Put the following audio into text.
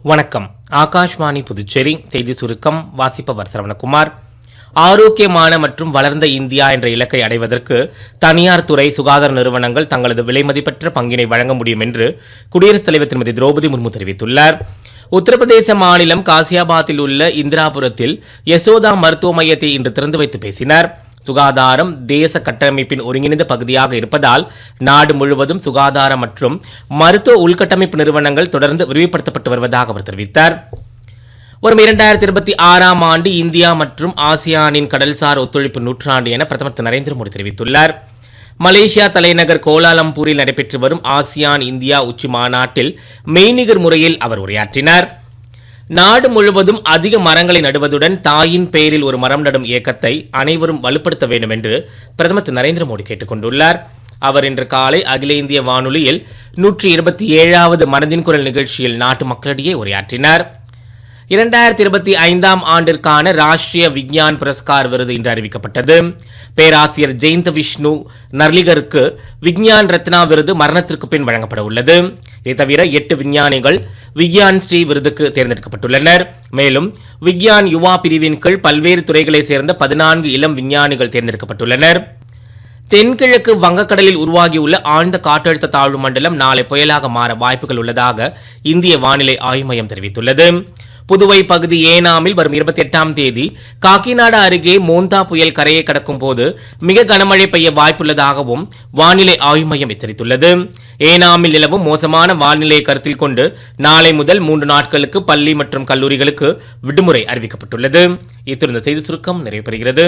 வணக்கம். ஆகாஷ்வாணி புதுச்சேரி செய்தி சுருக்கம் வாசிப்பவர் சரவணகுமார். ஆரோக்கியமான மற்றும் வளர்ந்த இந்தியா என்ற இலக்கை அடைவதற்கு தனியார் துறை சுகாதார நிறுவனங்கள் தங்களது விலைமதிப்பற்ற பங்கினை வழங்க முடியும் என்று குடியரசுத் தலைவர் திருமதி திரௌபதி முர்மு தெரிவித்துள்ளார். உத்தரப்பிரதேச மாநிலம் காசியாபாத்தில் உள்ள இந்திராபுரத்தில் யசோதா மருத்துவ மையத்தை இன்று திறந்து வைத்து பேசினார். சுகாதாரம் தேச கட்டமைப்பின் ஒருங்கிணைந்த பகுதியாக இருப்பதால் நாடு முழுவதும் சுகாதார மற்றும் மருத்துவ உள்கட்டமைப்பு நிறுவனங்கள் தொடர்ந்து விரிவுபடுத்தப்பட்டு வருவதாக அவர் தெரிவித்தார். வரும் 2026ஆம் ஆண்டு இந்தியா மற்றும் ஆசியானின் கடல்சார் ஒத்துழைப்பு நூற்றாண்டு என பிரதமர் திரு நரேந்திர மோடி தெரிவித்துள்ளார். மலேசியா தலைநகர் கோலாலம்பூரில் நடைபெற்று வரும் ஆசியான் இந்தியா உச்சி மாநாட்டில் மெய்நிகர் முறையில் அவர் உரையாற்றினார். நாடு முழுவதும் அதிக மரங்களை நடுவதுடன் தாயின் பெயரில் ஒரு மரம் நடும் இயக்கத்தை அனைவரும் வலுப்படுத்த வேண்டும் என்று பிரதமர் திரு நரேந்திர மோடி கேட்டுக் கொண்டுள்ளார். அவர் இன்று காலை அகில இந்திய வானொலியில் 127வது மனதின் குரல் நிகழ்ச்சியில் நாட்டு மக்களிடையே உரையாற்றினார். 2025ஆம் ஆண்டிற்கான ராஷ்டிரிய விஞ்ஞான் புரஸ்கார் விருது இன்று அறிவிக்கப்பட்டது. பேராசிரியர் ஜெயந்த் விஷ்ணு நர்லிகருக்கு விஞ்ஞான் ரத்னா விருது மரணத்திற்கு பின் வழங்கப்பட உள்ளது. இதை தவிர 8 விஞ்ஞானிகள் விக்யான் ஸ்ரீ விருதுக்கு தேர்ந்தெடுக்கப்பட்டுள்ளனர். மேலும் விக்யான் யுவா பிரிவின் கீழ் பல்வேறு துறைகளைச் சேர்ந்த 14 இளம் விஞ்ஞானிகள் தேர்ந்தெடுக்கப்பட்டுள்ளனர். தென்கிழக்கு வங்கக்கடலில் உருவாகியுள்ள ஆழ்ந்த காற்றழுத்த தாழ்வு மண்டலம் நாளை புயலாக மாற வாய்ப்புகள் உள்ளதாக இந்திய வானிலை ஆய்வு மையம் தெரிவித்துள்ளது. புதுவை பகுதி ஏனாமில் வரும் 28ஆம் தேதி காக்கிநாடா அருகே மோந்தா புயல் கரையை கடக்கும் போது மிக கனமழை பெய்ய வாய்ப்புள்ளதாகவும் வானிலை ஆய்வு மையம் எச்சரித்துள்ளது. ஏனாமில் நிலவும் மோசமான வானிலையை கருத்தில் கொண்டு நாளை முதல் 3 நாட்களுக்கு பள்ளி மற்றும் கல்லூரிகளுக்கு விடுமுறை அறிவிக்கப்பட்டுள்ளது. இத்துடன் செய்தி சுருக்கம் நிறைவு பெறுகிறது.